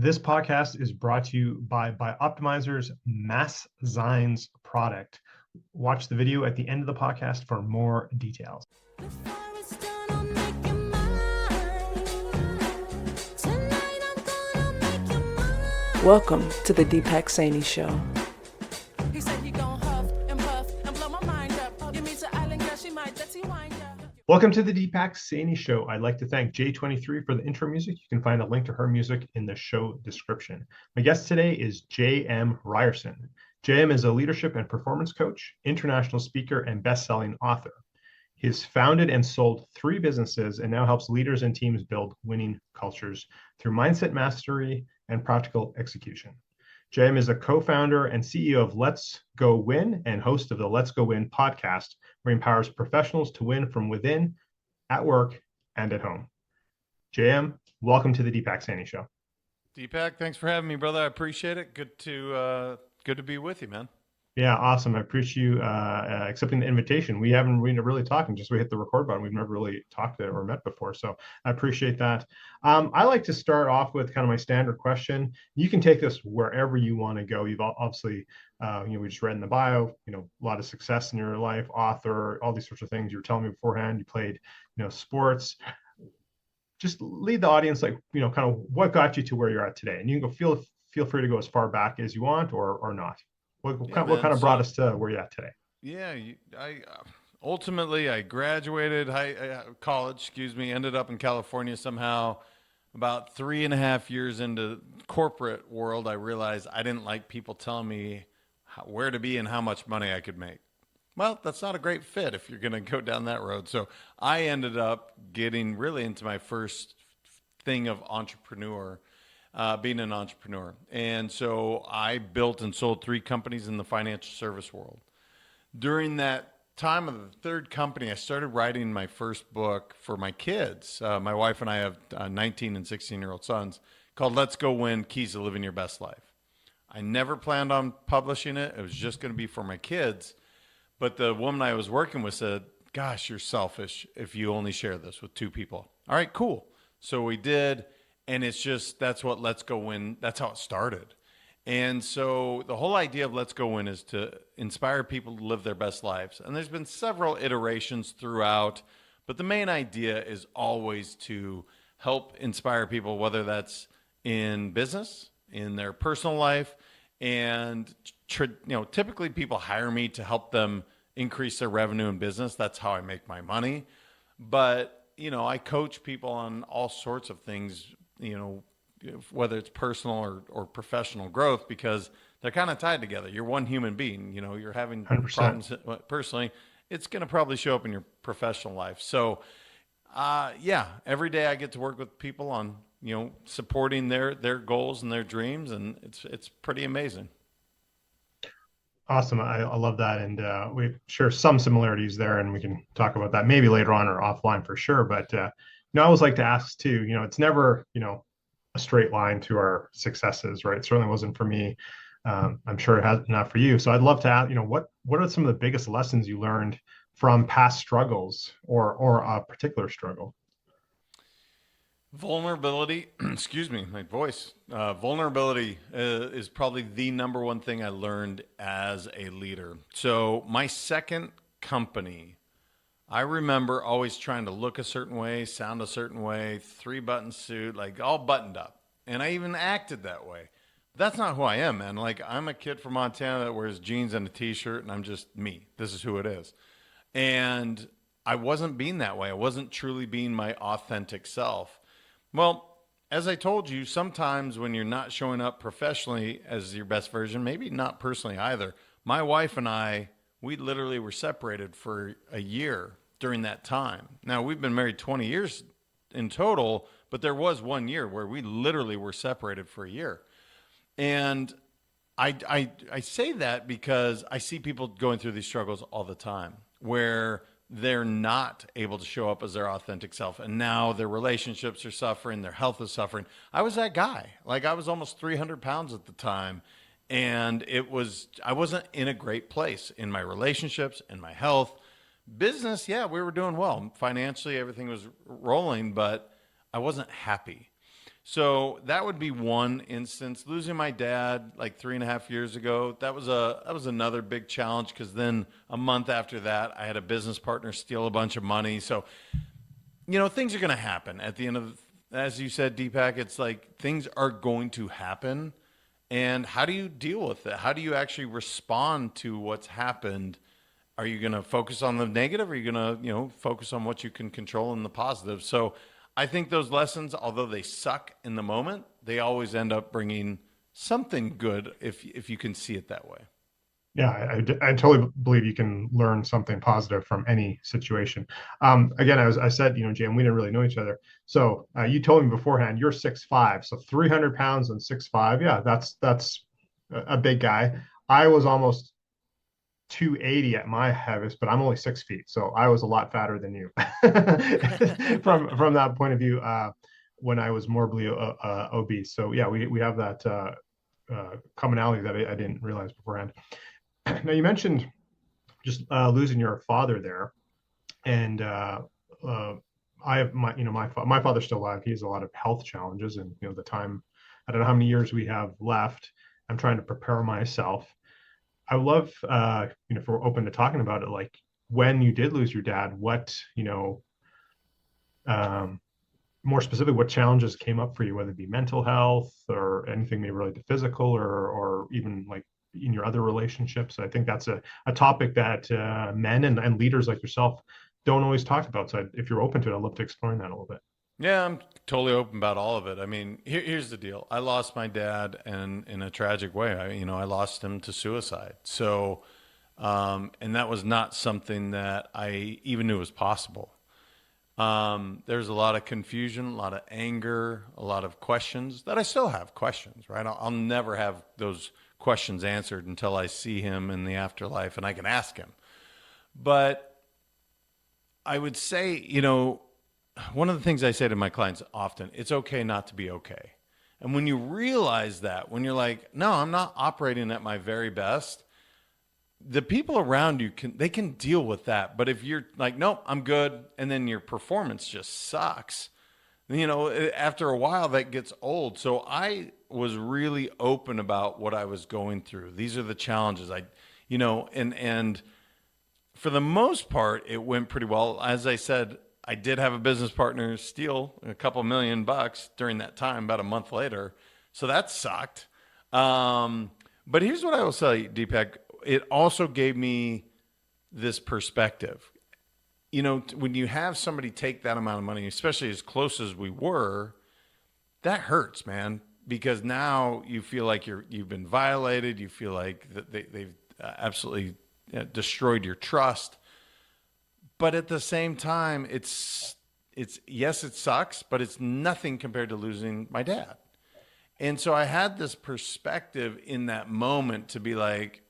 This podcast is brought to you by Optimizer's Mass Zines product. Watch the video at the end of the podcast for more details. Welcome to the Deepak Saini Show. Welcome to the Deepak Saini Show. I'd like to thank J23 for the intro music. You can find a link to her music in the show description. My guest today is J.M. Ryerson. J.M. is a leadership and performance coach, international speaker, and best-selling author. He has founded and sold 3 businesses and now helps leaders and teams build winning cultures through mindset mastery and practical execution. J.M. is a co-founder and CEO of Let's Go Win and host of the Let's Go Win podcast, where he empowers professionals to win from within, at work, and at home. J.M., welcome to the Deepak Saini Show. Deepak, thanks for having me, brother. I appreciate it. Good to be with you, man. Yeah, awesome. I appreciate you accepting the invitation. We haven't been really talking, just we hit the record button. We've never really talked or met before, so I appreciate that. I like to start off with kind of my standard question. You can take this wherever you want to go. You've obviously, we just read in the bio, a lot of success in your life, author, all these sorts of things. You were telling me beforehand, you played, sports. Just lead the audience, kind of what got you to where you're at today. And you can go feel free to go as far back as you want or not. What kind of brought us to where you're at today? Yeah, ultimately I graduated college, ended up in California somehow. About 3.5 years into corporate world, I realized I didn't like people telling me where to be and how much money I could make. Well, that's not a great fit if you're going to go down that road. So I ended up getting really into my first thing of being an entrepreneur. And so I built and sold 3 companies in the financial service world. During that time of the third company, I started writing my first book for my kids. My wife and I have 19 and 16-year-old sons, called Let's Go Win, Keys to Living Your Best Life. I never planned on publishing it. It was just going to be for my kids. But the woman I was working with said, gosh, you're selfish if you only share this with 2 people. All right, cool. So we did. And that's what Let's Go Win, that's how it started. And so the whole idea of Let's Go Win is to inspire people to live their best lives. And there's been several iterations throughout, but the main idea is always to help inspire people, whether that's in business, in their personal life. And typically people hire me to help them increase their revenue in business. That's how I make my money. But, I coach people on all sorts of things, whether it's personal or professional growth, because they're kind of tied together. You're one human being, you're having 100%. Problems personally, it's going to probably show up in your professional life. So, every day I get to work with people on, supporting their goals and their dreams. And it's pretty amazing. Awesome. I love that. And we share some similarities there, and we can talk about that maybe later on or offline for sure. But I always like to ask too, it's never, a straight line to our successes, right? It certainly wasn't for me. I'm sure it has not for you. So I'd love to ask, what are some of the biggest lessons you learned from past struggles or a particular struggle? Vulnerability, excuse me, my voice. Vulnerability is probably the number one thing I learned as a leader. So my second company, I remember always trying to look a certain way, sound a certain way, 3-button suit, all buttoned up. And I even acted that way. That's not who I am, man. I'm a kid from Montana that wears jeans and a t-shirt, and I'm just me. This is who it is. And I wasn't being that way. I wasn't truly being my authentic self. Well, as I told you, sometimes when you're not showing up professionally as your best version, maybe not personally either, my wife and I, we literally were separated for a year during that time. Now, we've been married 20 years in total, but there was 1 year where we literally were separated for a year. And I say that because I see people going through these struggles all the time where they're not able to show up as their authentic self. And now their relationships are suffering, their health is suffering. I was that guy. I was almost 300 pounds at the time. And I wasn't in a great place in my relationships, in my health. Business, we were doing well. Financially, everything was rolling, but I wasn't happy. So that would be one instance. Losing my dad like 3.5 years ago, that was another big challenge because then a month after that, I had a business partner steal a bunch of money. So things are going to happen at the end of, as you said, Deepak. It's like things are going to happen, and how do you deal with it? How do you actually respond to what's happened? Are you going to focus on the negative? Or are you going to, focus on what you can control and the positive? So I think those lessons, although they suck in the moment, they always end up bringing something good if you can see it that way. Yeah, I totally believe you can learn something positive from any situation. Again, I said, Jam, we didn't really know each other. So you told me beforehand you're 6'5", so 300 pounds and 6'5". Yeah, that's a big guy. I was almost 280 at my heaviest, but I'm only 6 feet, so I was a lot fatter than you from that point of view. When I was morbidly obese, so yeah, we have that commonality that I didn't realize beforehand. Now you mentioned just losing your father there, and I have my father's still alive. He has a lot of health challenges, and the time, I don't know how many years we have left. I'm trying to prepare myself. I would love, if we're open to talking about it, like when you did lose your dad, what, um, more specifically, what challenges came up for you, whether it be mental health or anything maybe related to physical or even like in your other relationships. I think that's a topic that men and leaders like yourself don't always talk about. So if you're open to it, I'd love to explore that a little bit. Yeah, I'm totally open about all of it. I mean, here's the deal. I lost my dad and in a tragic way. I lost him to suicide. So, and that was not something that I even knew was possible. There's a lot of confusion, a lot of anger, a lot of questions that I still have questions, right? I'll never have those questions answered until I see him in the afterlife and I can ask him. But I would say, one of the things I say to my clients often, it's okay not to be okay. And when you realize that, when you're like, no, I'm not operating at my very best, the people around you can deal with that. But if you're like, nope, I'm good, and then your performance just sucks, after a while that gets old. So I was really open about what I was going through. These are the challenges and for the most part, it went pretty well. As I said, I did have a business partner steal a couple $1,000,000 during that time, about a month later. So that sucked. But here's what I will say, Deepak. It also gave me this perspective. When you have somebody take that amount of money, especially as close as we were, that hurts, man. Because now you feel like you've been violated. You feel like that they've absolutely destroyed your trust. But at the same time, it's yes, it sucks, but it's nothing compared to losing my dad. And so I had this perspective in that moment to be like,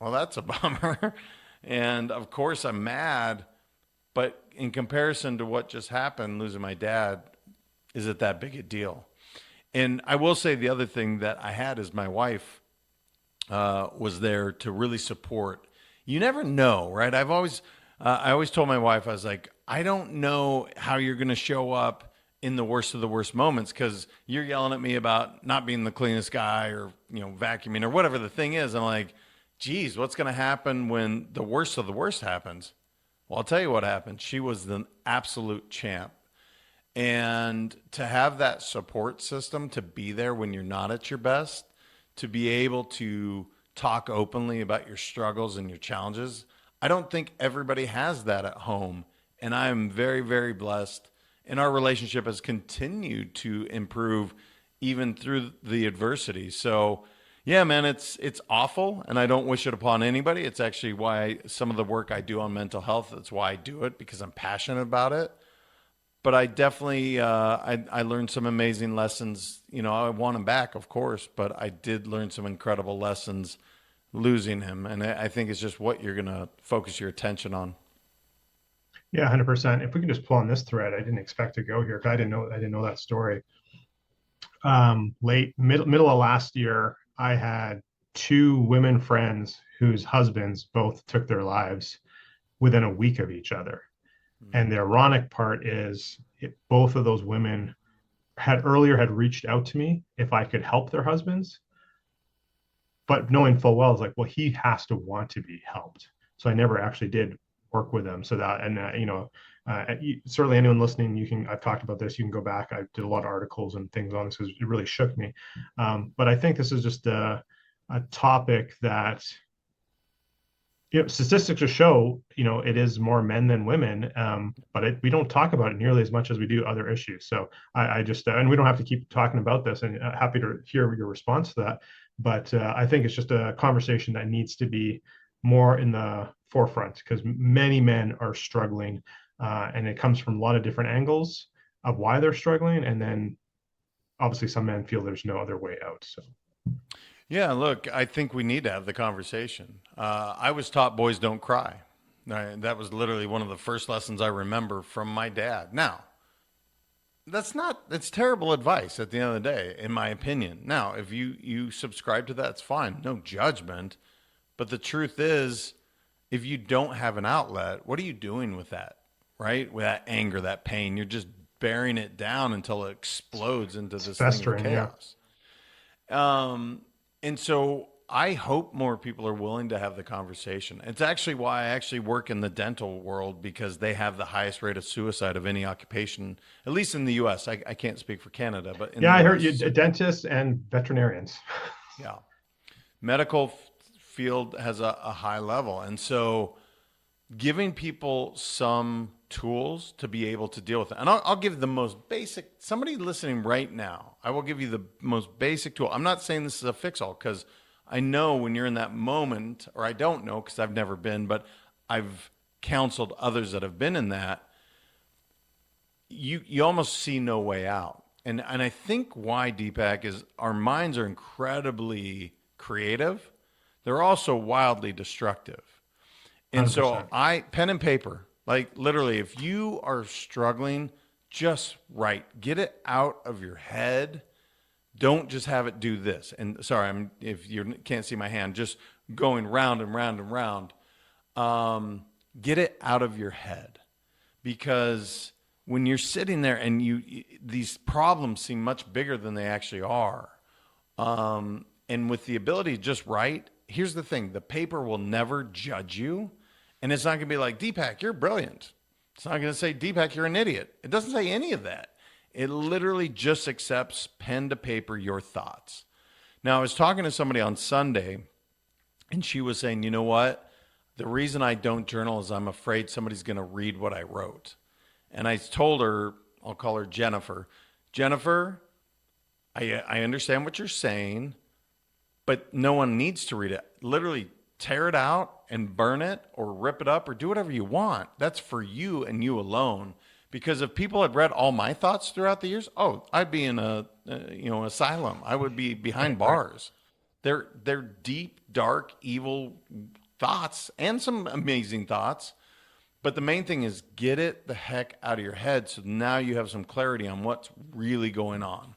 well, that's a bummer. And of course I'm mad, but in comparison to what just happened, losing my dad, is it that big a deal? And I will say the other thing that I had is my wife was there to really support. You never know, right? I always told my wife, I was like, I don't know how you're going to show up in the worst of the worst moments because you're yelling at me about not being the cleanest guy or, vacuuming or whatever the thing is. I'm like, geez, what's going to happen when the worst of the worst happens? Well, I'll tell you what happened. She was the absolute champ. And to have that support system, to be there when you're not at your best, to be able to talk openly about your struggles and your challenges, I don't think everybody has that at home. And I am very, very blessed. And our relationship has continued to improve even through the adversity. So, yeah, man, it's awful. And I don't wish it upon anybody. It's actually why some of the work I do on mental health, that's why I do it, because I'm passionate about it. But I definitely, I learned some amazing lessons. I want him back, of course, but I did learn some incredible lessons losing him. And I think it's just what you're going to focus your attention on. Yeah, 100%. If we can just pull on this thread, I didn't expect to go here. I didn't know that story. Middle of last year, I had two women friends whose husbands both took their lives within a week of each other. And the ironic part is both of those women had reached out to me if I could help their husbands, but knowing full well is like, well, he has to want to be helped. So I never actually did work with them. So that, and certainly anyone listening, I've talked about this. You can go back. I did a lot of articles and things on this because it really shook me. But I think this is just a topic that, statistics just show, it is more men than women, but we don't talk about it nearly as much as we do other issues. So I just, and we don't have to keep talking about this, and happy to hear your response to that. But I think it's just a conversation that needs to be more in the forefront because many men are struggling, and it comes from a lot of different angles of why they're struggling. And then obviously some men feel there's no other way out. So. Yeah, look, I think we need to have the conversation. I was taught boys don't cry. That was literally one of the first lessons I remember from my dad. Now, that's terrible advice at the end of the day, in my opinion. Now, if you subscribe to that, it's fine. No judgment. But the truth is, if you don't have an outlet, what are you doing with that, right? With that anger, that pain, you're just bearing it down until it explodes into this thing of chaos. Yeah. And so I hope more people are willing to have the conversation. It's actually why I actually work in the dental world, because they have the highest rate of suicide of any occupation, at least in the U.S. I can't speak for Canada, but in the I heard you, dentists and veterinarians. Yeah. Medical field has a high level. And so giving people some tools to be able to deal with it. And I'll give the most basic, somebody listening right now, I will give you the most basic tool. I'm not saying this is a fix-all, because I know when you're in that moment, or I don't know because I've never been, but I've counseled others that have been in that, you almost see no way out. And I think why, Deepak, is our minds are incredibly creative. They're also wildly destructive. And 100%. So pen and paper, like literally, if you are struggling, just write, get it out of your head. Don't just have it do this. And sorry, if you can't see my hand, just going round and round and round. Get it out of your head, because when you're sitting there and these problems seem much bigger than they actually are. And with the ability to just write, here's the thing, the paper will never judge you. And it's not going to be like, Deepak, you're brilliant. It's not going to say, Deepak, you're an idiot. It doesn't say any of that. It literally just accepts pen to paper your thoughts. Now, I was talking to somebody on Sunday, and she was saying, you know what? The reason I don't journal is I'm afraid somebody's going to read what I wrote. And I told her, I'll call her Jennifer. Jennifer, I understand what you're saying, but no one needs to read it. Literally tear it out and burn it or rip it up or do whatever you want. That's for you and you alone. Because if people had read all my thoughts throughout the years, I'd be in a asylum. I would be behind bars. They're deep, dark, evil thoughts and some amazing thoughts. But the main thing is get it the heck out of your head, so now you have some clarity on what's really going on.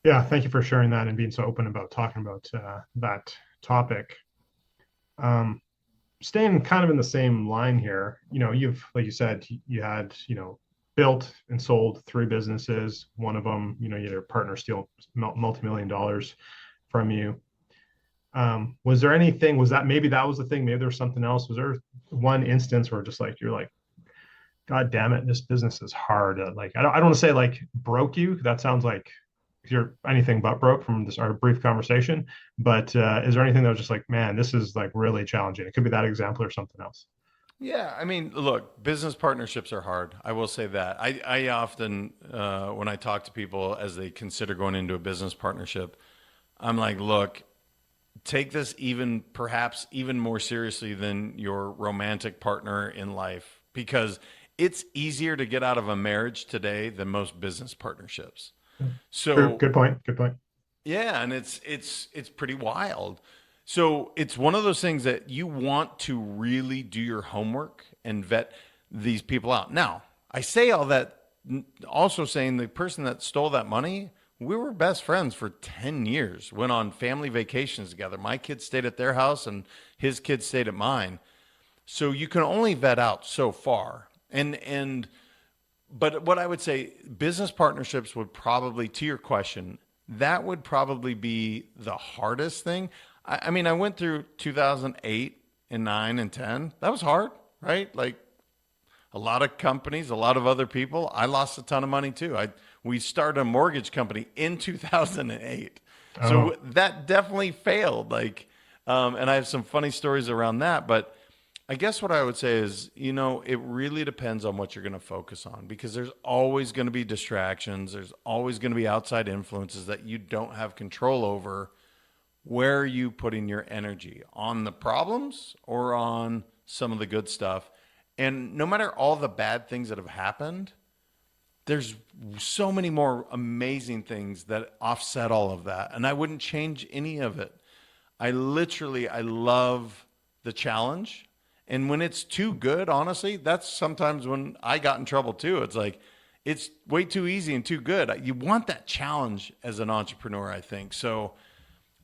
Yeah, thank you for sharing that and being so open about talking about that topic. Staying kind of in the same line here, you've, like you said, you had, built and sold 3 businesses. One of them, your partner steal multi-million dollars from you. Was there anything, maybe that was the thing, maybe there's something else. Was there one instance where just like, you're like, God damn it, this business is hard. Like, I don't want to say like broke you. That sounds like you're anything but broke from our brief conversation. But is there anything that was just like, man, this is like really challenging? It could be that example or something else. Yeah, I mean, look, business partnerships are hard. I will say that. I often, when I talk to people as they consider going into a business partnership, I'm like, look, take this perhaps even more seriously than your romantic partner in life, because it's easier to get out of a marriage today than most business partnerships. So good point. Yeah, and it's pretty wild. So it's one of those things that you want to really do your homework and vet these people out. Now, I say all that also saying the person that stole that money, we were best friends for 10 years, went on family vacations together. My kids stayed at their house and his kids stayed at mine. So you can only vet out so far. And But what I would say, business partnerships would probably, to your question, that would probably be the hardest thing. I mean, I went through 2008 and 9 and 10. That was hard, right? Like a lot of companies, a lot of other people. I lost a ton of money too. We started a mortgage company in 2008. Oh, So that definitely failed. And I have some funny stories around that, but I guess what I would say is, it really depends on what you're going to focus on because there's always going to be distractions. There's always going to be outside influences that you don't have control over. Where are you putting your energy? On the problems or on some of the good stuff? And no matter all the bad things that have happened, there's so many more amazing things that offset all of that. And I wouldn't change any of it. I love the challenge. And when it's too good, honestly, that's sometimes when I got in trouble too. It's like, it's way too easy and too good. You want that challenge as an entrepreneur, I think. So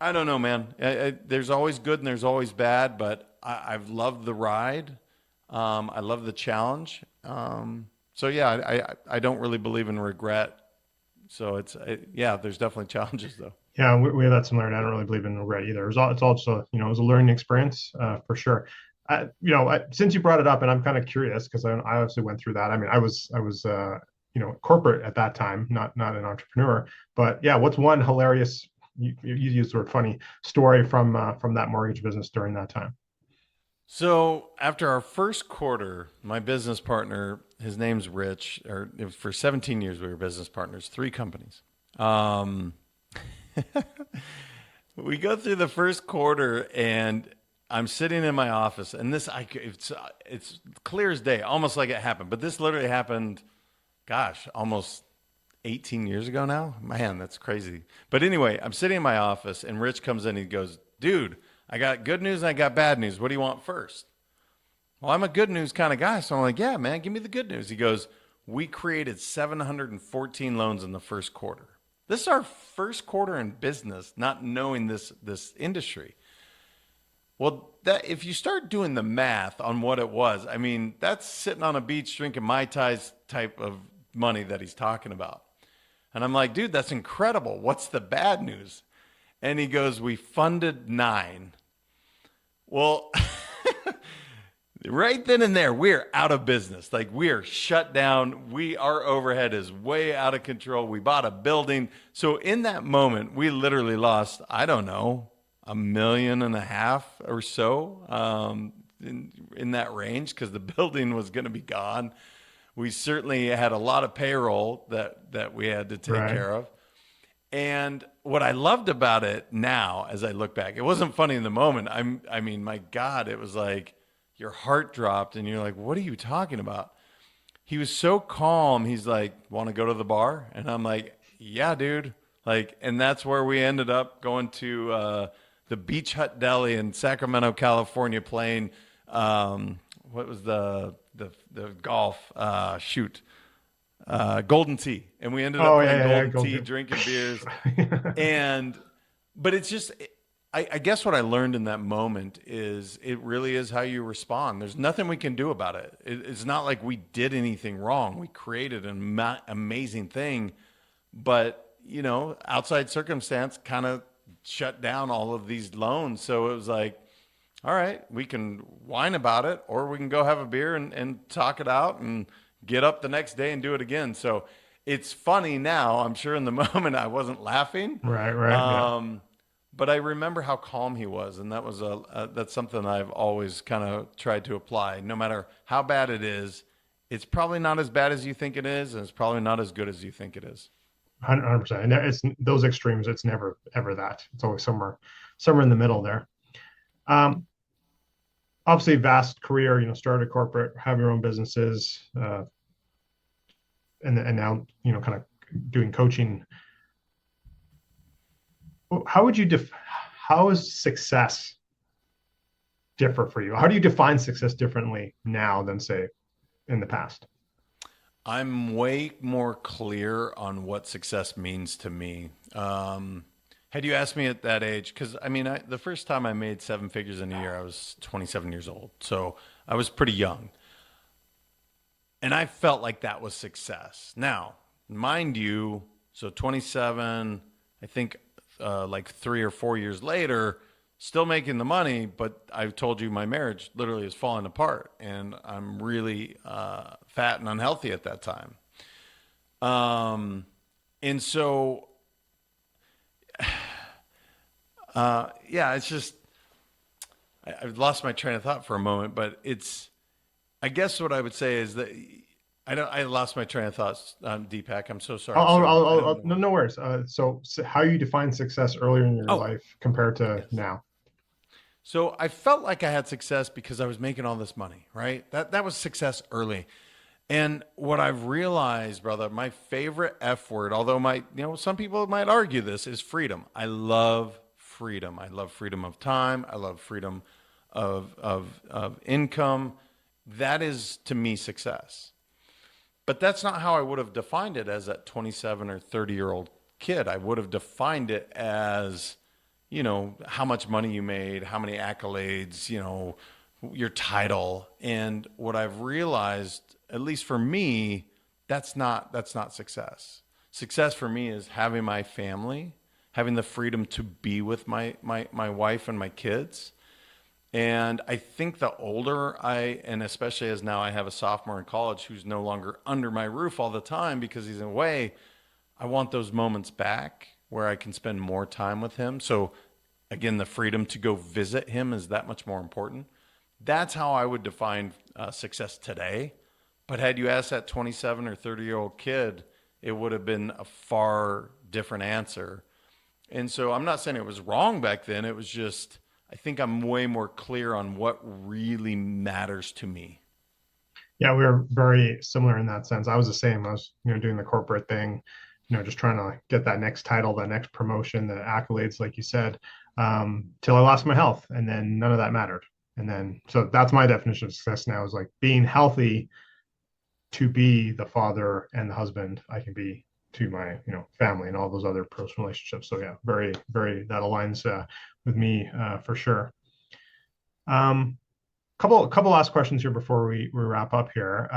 I don't know, man. There's always good and there's always bad, but I've loved the ride. I love the challenge. So yeah, I don't really believe in regret. So there's definitely challenges though. yeah, we have that similarity. I don't really believe in regret either. It's also, it was a learning experience for sure. Since you brought it up, and I'm kind of curious because I obviously went through that. I mean, I was corporate at that time, not an entrepreneur. But yeah, what's one hilarious you used the word funny story from that mortgage business during that time? So after our first quarter, my business partner, his name's Rich, for 17 years we were business partners, 3 companies. We go through the first quarter and I'm sitting in my office and it's clear as day, almost like it happened. But this literally happened, gosh, almost 18 years ago now. Man, that's crazy. But anyway, I'm sitting in my office and Rich comes in and he goes, dude, I got good news and I got bad news. What do you want first? Well, I'm a good news kind of guy. So I'm like, yeah, man, give me the good news. He goes, we created 714 loans in the first quarter. This is our first quarter in business, not knowing this industry. Well, if you start doing the math on what it was, I mean, that's sitting on a beach drinking Mai Tais type of money that he's talking about. And I'm like, dude, that's incredible. What's the bad news? And he goes, we funded 9. Well, right then and there, we're out of business. Like we are shut down. Our overhead is way out of control. We bought a building. So in that moment, we literally lost, I don't know, $1.5 million or so in that range because the building was going to be gone. We certainly had a lot of payroll that we had to take care of. And what I loved about it now, as I look back, it wasn't funny in the moment. I mean, my God, it was like your heart dropped and you're like, what are you talking about? He was so calm. He's like, want to go to the bar? And I'm like, yeah, dude. And that's where we ended up going to the Beach Hut Deli in Sacramento, California, playing, what was the golf shoot? Golden Tee. And we ended up playing Golden Tee, drinking beers. But it's just, I guess what I learned in that moment is it really is how you respond. There's nothing we can do about it. It's not like we did anything wrong. We created an amazing thing, but outside circumstance kind of shut down all of these loans. So it was like, all right, we can whine about it or we can go have a beer and talk it out and get up the next day and do it again. So it's funny now. I'm sure in the moment I wasn't laughing. Right. Yeah. But I remember how calm he was. And that was that's something I've always kind of tried to apply. No matter how bad it is, it's probably not as bad as you think it is. And it's probably not as good as you think it is. 100%. And it's those extremes. It's never ever that. It's always somewhere in the middle there. Obviously, vast career. Started corporate, have your own businesses, and now kind of doing coaching. How is success differ for you? How do you define success differently now than say in the past? I'm way more clear on what success means to me. Had you asked me at that age, because I mean, the first time I made 7 figures in a year, I was 27 years old. So I was pretty young. And I felt like that was success. Now, mind you, so 27, I think like 3 or 4 years later, still making the money, but I've told you my marriage literally is falling apart, and I'm really fat and unhealthy at that time. And so, yeah, it's just, I've lost my train of thought for a moment, but I guess what I would say is that I lost my train of thoughts, Deepak. I'm so sorry. So I don't No, know. no worries. So how you define success earlier in your Oh, life compared to yes. now? So I felt like I had success because I was making all this money, right? That was success early. And what I've realized, brother, my favorite F word, although some people might argue this, is freedom. I love freedom. I love freedom of time. I love freedom of income. That is to me success. But that's not how I would have defined it as a 27 or 30-year-old kid. I would have defined it as, how much money you made, how many accolades, your title. And what I've realized, at least for me, that's not success. Success for me is having my family, having the freedom to be with my wife and my kids. And I think the older and especially as now I have a sophomore in college who's no longer under my roof all the time because he's away, I want those moments back where I can spend more time with him. So again, the freedom to go visit him is that much more important. That's how I would define success today. But had you asked that 27 or 30-year-old kid, it would have been a far different answer. And so I'm not saying it was wrong back then. It was just, I think I'm way more clear on what really matters to me. Yeah, we were very similar in that sense. I was the same. I was, doing the corporate thing, just trying to get that next title, that next promotion, the accolades, like you said, till I lost my health, and then none of that mattered. And then, so that's my definition of success now is like being healthy to be the father and the husband I can be to my, family and all those other personal relationships. So yeah, very, very, that aligns with me for sure. Um, couple last questions here before we wrap up here.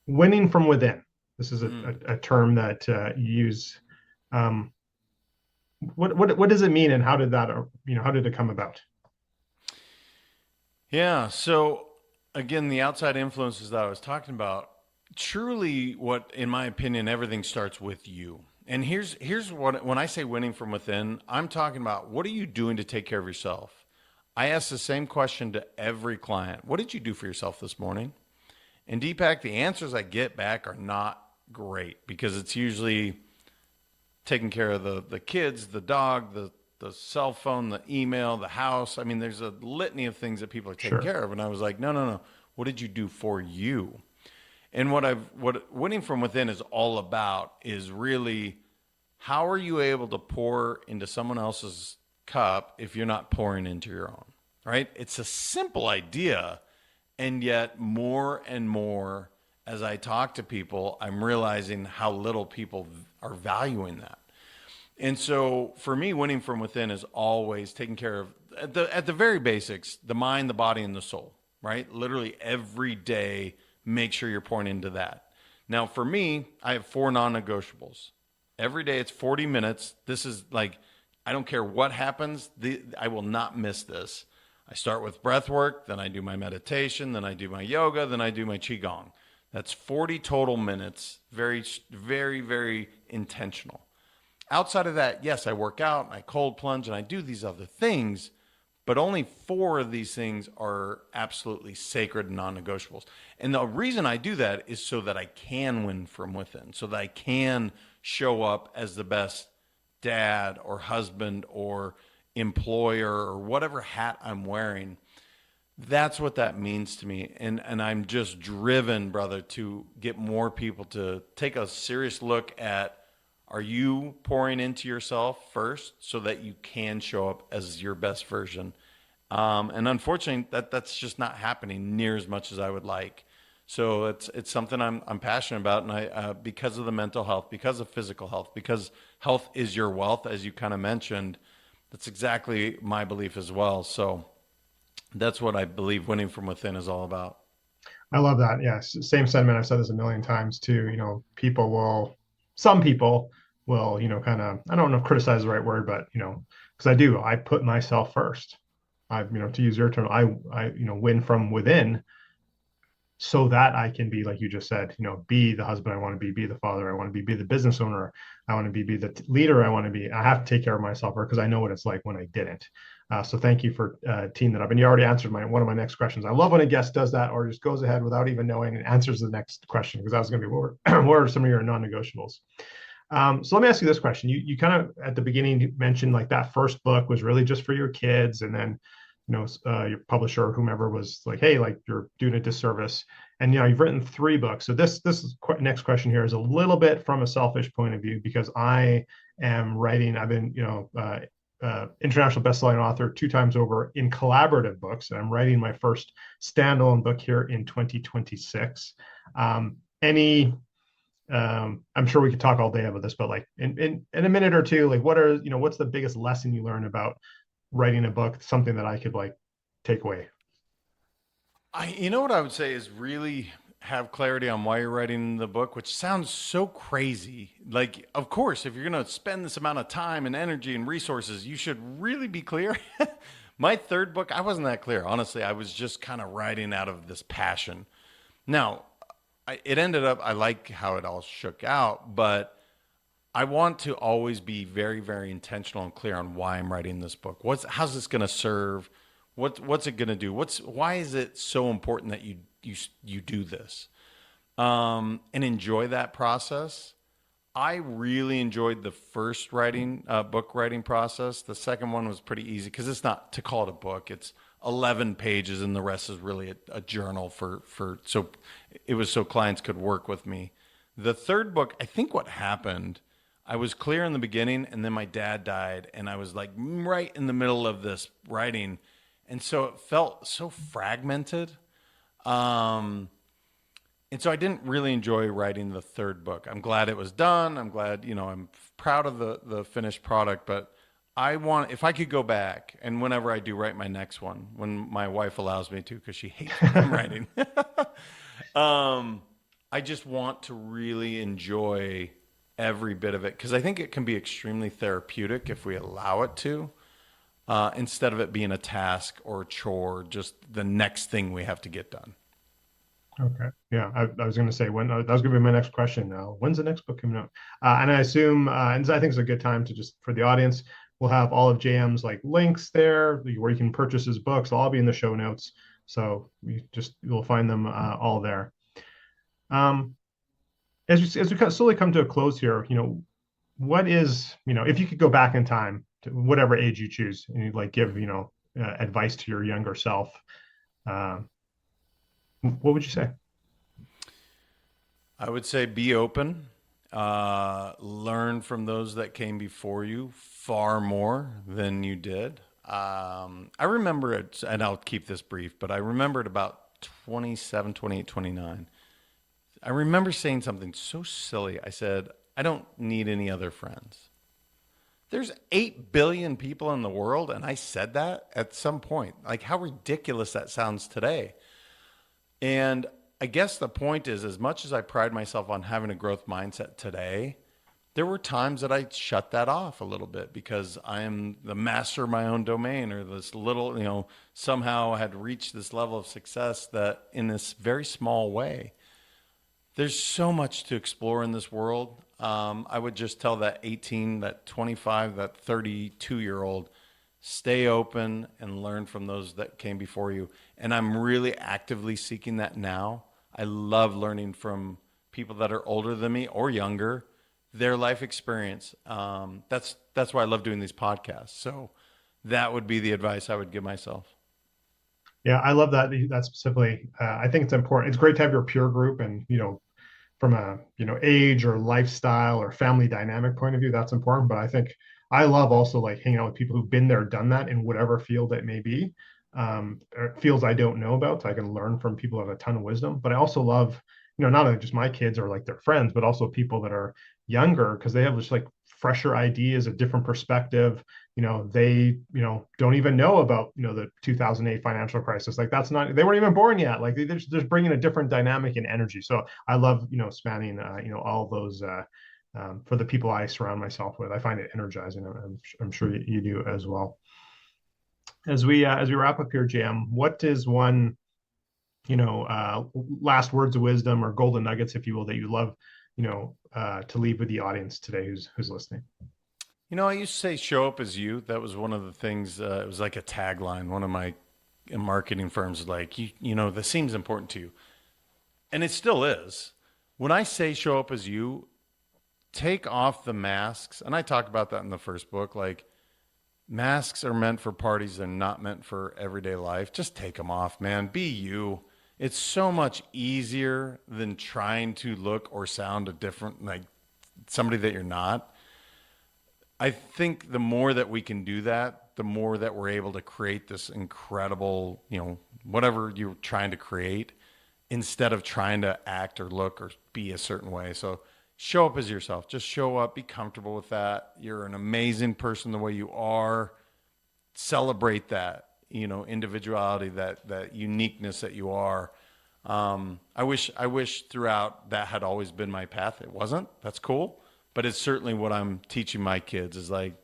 Winning from within. This is Mm. a term that you use. Um, what does it mean, and how did that how did it come about? Yeah. So again, the outside influences that I was talking about, truly what, in my opinion, everything starts with you. And here's what, when I say winning from within, I'm talking about what are you doing to take care of yourself? I ask the same question to every client. What did you do for yourself this morning? And Deepak, the answers I get back are not great because it's usually taking care of the kids, the dog, the cell phone, the email, the house. I mean, there's a litany of things that people are taking Sure. care of. And I was like, no, no, no. What did you do for you? And what winning from within is all about is really how are you able to pour into someone else's cup if you're not pouring into your own, right? It's a simple idea. And yet more and more as I talk to people, I'm realizing how little people are valuing that. And so for me, winning from within is always taking care of at the very basics, the mind, the body, and the soul, right? Literally every day, make sure you're pouring into that. Now, for me, I have 4 non-negotiables. Every day it's 40 minutes. This is like, I don't care what happens. I will not miss this. I start with breath work, then I do my meditation, then I do my yoga, then I do my qigong. That's 40 total minutes. Very, very, very intentional. Outside of that, yes, I work out, I cold plunge, and I do these other things, but only 4 of these things are absolutely sacred and non-negotiables. And the reason I do that is so that I can win from within, so that I can show up as the best dad or husband or employer or whatever hat I'm wearing. That's what that means to me. And I'm just driven, brother, to get more people to take a serious look at, are you pouring into yourself first so that you can show up as your best version? And unfortunately, that's just not happening near as much as I would like. So it's something I'm passionate about, and I because of the mental health, because of physical health, because health is your wealth, as you kind of mentioned. That's exactly my belief as well. So that's what I believe winning from within is all about. I love that. Yes, same sentiment. I've said this a million times too. Some people will, kind of, I don't know if criticize is the right word, but because I put myself first. To use your term, win from within so that I can be, like you just said, be the husband I want to be the father I want to be the business owner I want to be the leader I want to be. I have to take care of myself because I know what it's like when I didn't. So thank you for teeing that up. And you already answered one of my next questions. I love when a guest does that or just goes ahead without even knowing and answers the next question, because that was going to be what are some of your non-negotiables? So let me ask you this question. You kind of at the beginning mentioned like that first book was really just for your kids, and then your publisher or whomever was like, hey, like you're doing a disservice. And you've written 3 books. So this next question here is a little bit from a selfish point of view, because I am writing. I've been international best-selling author 2 times over in collaborative books, and I'm writing my first standalone book here in 2026. I'm sure we could talk all day about this, but like in a minute or two, like what's the biggest lesson you learned about writing a book, something that I could like take away? You know what I would say is really have clarity on why you're writing the book, which sounds so crazy. Like, of course, if you're going to spend this amount of time and energy and resources, you should really be clear. My third book, I wasn't that clear. Honestly, I was just kind of writing out of this passion. Now, it ended up, I like how it all shook out, but I want to always be very, very intentional and clear on why I'm writing this book. How's this going to serve? What's it going to do? Why is it so important that you do this and enjoy that process? I really enjoyed the first book writing process. The second one was pretty easy because it's not to call it a book. It's 11 pages and the rest is really a journal so it was so clients could work with me. The third book, I think what happened, I was clear in the beginning and then my dad died and I was like right in the middle of this writing. And so it felt so fragmented. And so I didn't really enjoy writing the third book. I'm glad it was done. I'm glad, I'm proud of the finished product, but if I could go back, and whenever I do write my next one, when my wife allows me to, because she hates what I'm writing, I just want to really enjoy every bit of it, because I think it can be extremely therapeutic if we allow it to, instead of it being a task or a chore, just the next thing we have to get done. Okay. Yeah, I was going to say that was going to be my next question. Now, when's the next book coming out? And I assume, and I think it's a good time to just for the audience, we'll have all of JM's like links there where you can purchase his books. They'll all be in the show notes, so you'll find them all there. As we kind of slowly come to a close here, what is if you could go back in time to whatever age you choose and you'd like give advice to your younger self. What would you say? I would say be open, learn from those that came before you far more than you did. I remember it, and I'll keep this brief, but I remember it about 27, 28, 29. I remember saying something so silly. I said, I don't need any other friends. There's 8 billion people in the world, and I said that at some point. Like, how ridiculous that sounds today. And I guess the point is, as much as I pride myself on having a growth mindset today, there were times that I shut that off a little bit because I am the master of my own domain, or this little, somehow I had reached this level of success that in this very small way. There's so much to explore in this world. I would just tell that 18, that 25, that 32-year-old, stay open and learn from those that came before you. And I'm really actively seeking that now. I love learning from people that are older than me or younger, their life experience. That's why I love doing these podcasts. So that would be the advice I would give myself. Yeah, I love that specifically. I think it's important. It's great to have your peer group, and from a age or lifestyle or family dynamic point of view, that's important. But I think I love also like hanging out with people who've been there, done that in whatever field it may be, or fields I don't know about. So I can learn from people who have a ton of wisdom. But I also love, not only just my kids or like their friends, but also people that are younger, because they have just like fresher ideas, a different perspective. They, don't even know about, the 2008 financial crisis. Like they weren't even born yet. Like they're just bringing a different dynamic and energy. So I love, spanning, all those, for the people I surround myself with. I find it energizing. I'm sure you do as well. As we wrap up here, Jam, what is one, last words of wisdom or golden nuggets, if you will, that you love, to leave with the audience today who's listening? I used to say show up as you. That was one of the things, it was like a tagline. One of my marketing firms, like, this seems important to you. And it still is. When I say show up as you, take off the masks. And I talk about that in the first book. Like, masks are meant for parties. They're not meant for everyday life. Just take them off, man. Be you. It's so much easier than trying to look or sound a different, like somebody that you're not. I think the more that we can do that, the more that we're able to create this incredible, whatever you're trying to create, instead of trying to act or look or be a certain way. So show up as yourself. Just show up. Be comfortable with that. You're an amazing person the way you are. Celebrate that, individuality, that uniqueness that you are. I wish throughout that had always been my path. It wasn't. That's cool. But it's certainly what I'm teaching my kids is like,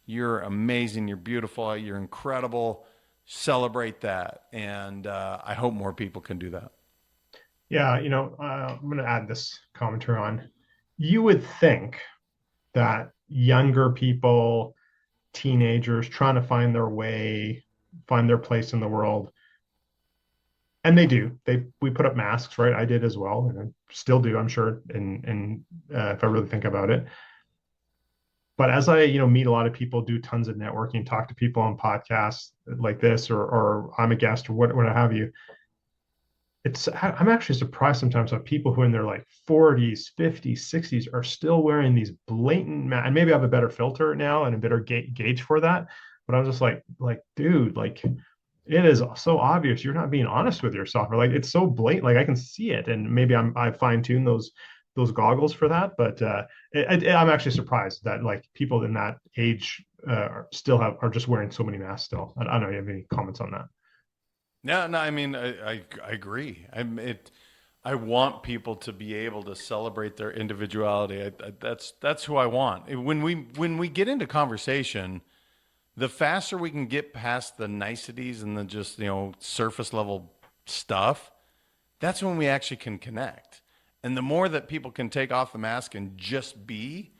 you're amazing, you're beautiful, you're incredible. Celebrate that. And I hope more people can do that. Yeah, I'm going to add this commentary on. You would think that younger people, teenagers trying to find their way, find their place in the world, and they do. We put up masks, right? I did as well, and I still do, I'm sure. And if I really think about it, but as I meet a lot of people, do tons of networking, talk to people on podcasts like this, or I'm a guest, or what have you. I'm actually surprised sometimes how people who are in their like 40s, 50s, 60s are still wearing these blatant and maybe I have a better filter now and a better gauge for that. But I'm just like, dude, like it is so obvious you're not being honest with yourself, or like it's so blatant, like I can see it, and maybe I fine-tune those goggles for that. But I'm actually surprised that like people in that age are just wearing so many masks still. I don't know if you have any comments on that. No, I mean, I agree. I want people to be able to celebrate their individuality. That's who I want. When we get into conversation, the faster we can get past the niceties and the just, surface level stuff, that's when we actually can connect. And the more that people can take off the mask and just be,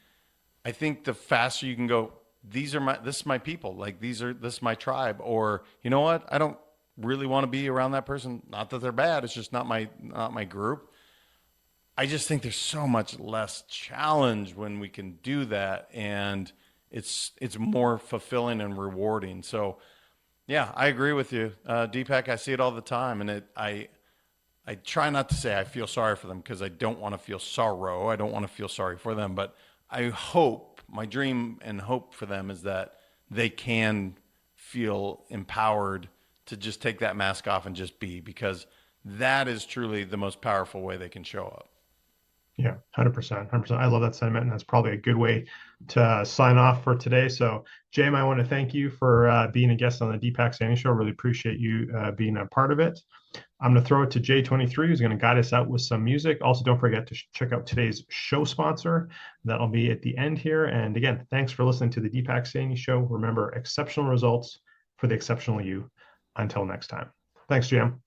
I think the faster you can go, this is my people. Like this is my tribe. Or, you know what? I don't really want to be around that person. Not that they're bad. It's just not my group. I just think there's so much less challenge when we can do that. And it's more fulfilling and rewarding. So, yeah, I agree with you, Deepak. I see it all the time, and I try not to say I feel sorry for them because I don't want to feel sorrow. I don't want to feel sorry for them, but I hope my dream and hope for them is that they can feel empowered to just take that mask off and just be, because that is truly the most powerful way they can show up. Yeah, 100%. 100%. I love that sentiment. And that's probably a good way to sign off for today. So, James, I want to thank you for being a guest on the Deepak Saini Show. Really appreciate you being a part of it. I'm going to throw it to J23, who's going to guide us out with some music. Also, don't forget to check out today's show sponsor. That'll be at the end here. And again, thanks for listening to the Deepak Saini Show. Remember, exceptional results for the exceptional you. Until next time. Thanks, Jam.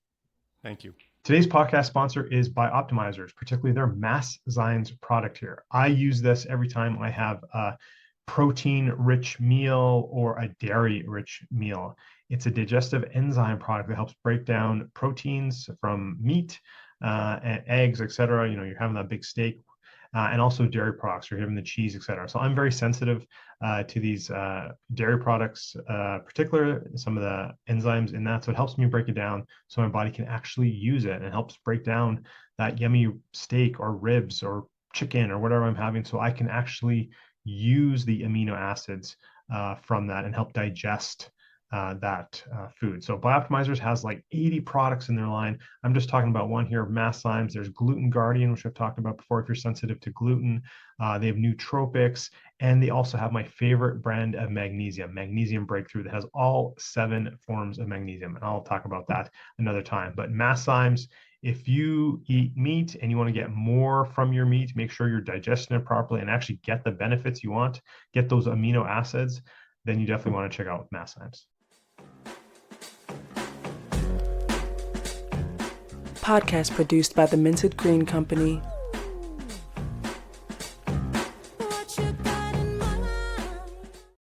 Thank you. Today's podcast sponsor is Bioptimizers, particularly their Mass Zymes product here. I use this every time I have a protein-rich meal or a dairy-rich meal. It's a digestive enzyme product that helps break down proteins from meat, and eggs, etc. You're having that big steak, and also dairy products. You're having the cheese, etc. So I'm very sensitive to these dairy products, particularly some of the enzymes in that. So it helps me break it down so my body can actually use it, and helps break down that yummy steak or ribs or chicken or whatever I'm having, so I can actually use the amino acids from that and help digest that food. So Bioptimizers has like 80 products in their line. I'm just talking about one here of Masszymes. There's Gluten Guardian, which I've talked about before if you're sensitive to gluten. They have nootropics, and they also have my favorite brand of Magnesium Breakthrough, that has all 7 forms of magnesium. And I'll talk about that another time. But Masszymes, if you eat meat and you want to get more from your meat, make sure you're digesting it properly and actually get the benefits you want, get those amino acids, then you definitely want to check out Masszymes. Podcast produced by the Minted Green Company